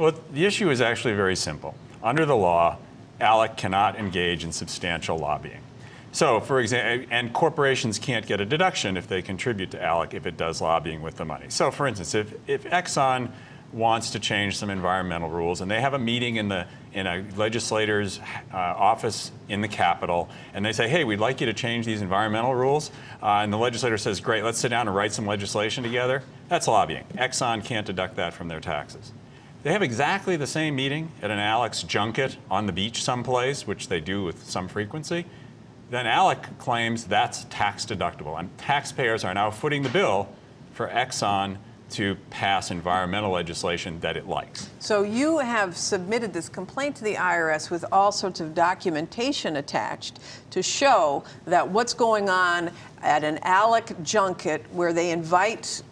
Well, the issue is actually very simple. Under the law, ALEC cannot engage in substantial lobbying. So, for example, and corporations can't get a deduction if they contribute to ALEC if it does lobbying with the money. So, for instance, if Exxon wants to change some environmental rules and they have a meeting in a legislator's office in the Capitol and they say, hey, we'd like you to change these environmental rules, and the legislator says, great, let's sit down and write some legislation together, that's lobbying. Exxon can't deduct that from their taxes. They have exactly the same meeting at an ALEC's junket on the beach someplace, which they do with some frequency. Then ALEC claims that's tax deductible, and taxpayers are now footing the bill for Exxon to pass environmental legislation that it likes. So you have submitted this complaint to the IRS with all sorts of documentation attached to show that what's going on at an ALEC junket where they invite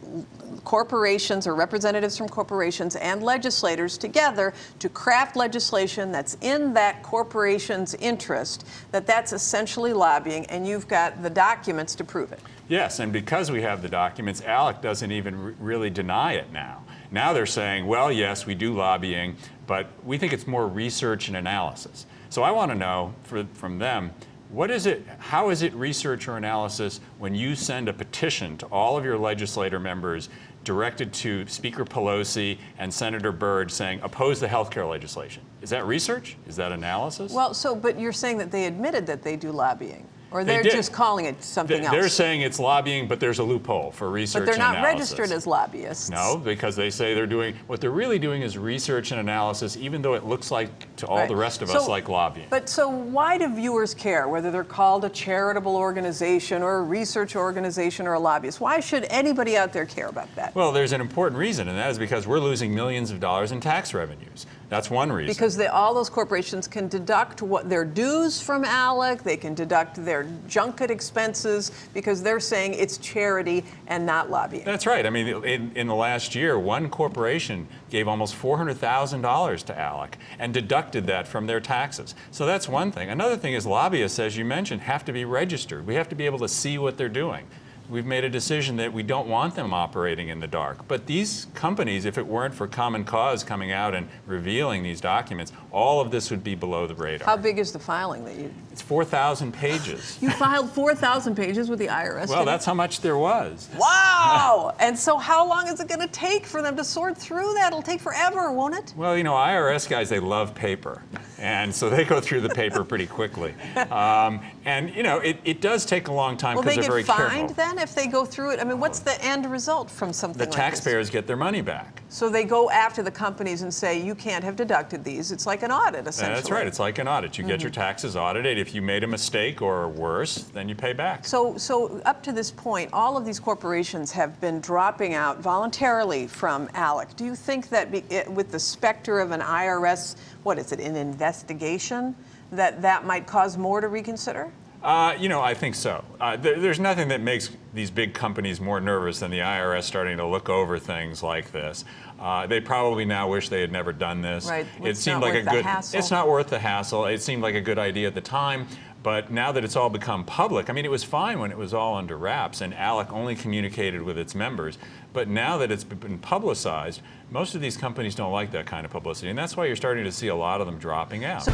corporations or representatives from corporations and legislators together to craft legislation that's in that corporation's interest, that's essentially lobbying, and you've got the documents to prove it. Yes, and because we have the documents, ALEC doesn't even really deny it now. Now they're saying, well, yes, we do lobbying, but we think it's more research and analysis. So I want to know from them, how is it research or analysis when you send a petition to all of your legislator members directed to Speaker Pelosi and Senator Byrd saying, oppose the health care legislation? Is that research? Is that analysis? Well, but you're saying that they admitted that they do lobbying. Or they're just calling it something else? They're saying it's lobbying, but there's a loophole for research and analysis. But they're not registered as lobbyists. No, because they say they're doing, what they're really doing is research and analysis, even though it looks like to all the rest of us like lobbying. But so why do viewers care whether they're called a charitable organization or a research organization or a lobbyist? Why should anybody out there care about that? Well, there's an important reason, and that is because we're losing millions of dollars in tax revenues. That's one reason. Because all those corporations can deduct their dues from ALEC, they can deduct their junket expenses, because they're saying it's charity and not lobbying. That's right. I mean, in the last year, one corporation gave almost $400,000 to ALEC and deducted that from their taxes. So that's one thing. Another thing is lobbyists, as you mentioned, have to be registered. We have to be able to see what they're doing. We've made a decision that we don't want them operating in the dark. But these companies, if it weren't for Common Cause coming out and revealing these documents, all of this would be below the radar. How big is the filing that you... It's 4,000 pages. You filed 4,000 pages with the IRS? Well, that's how much there was. Wow! And so how long is it going to take for them to sort through that? It'll take forever, won't it? Well, you know, IRS guys, they love paper. And so they go through the paper pretty quickly. And, you know, it does take a long time because they're very careful. Will they get fined then if they go through it? I mean, what's the end result from something like this? The taxpayers get their money back. So they go after the companies and say, you can't have deducted these. It's like an audit, essentially. That's right. It's like an audit. You get your taxes audited. If you made a mistake or worse, then you pay back. So up to this point, all of these corporations have been dropping out voluntarily from ALEC. Do you think that with the specter of an IRS, what is it, an investigation, that might cause more to reconsider? You know, I think so. There's nothing that makes these big companies more nervous than the IRS starting to look over things like this. They probably now wish they had never done this. Right. It seemed like a good. It's not worth the hassle. It seemed like a good idea at the time, but now that it's all become public, I mean, it was fine when it was all under wraps and ALEC only communicated with its members. But now that it's been publicized, most of these companies don't like that kind of publicity, and that's why you're starting to see a lot of them dropping out.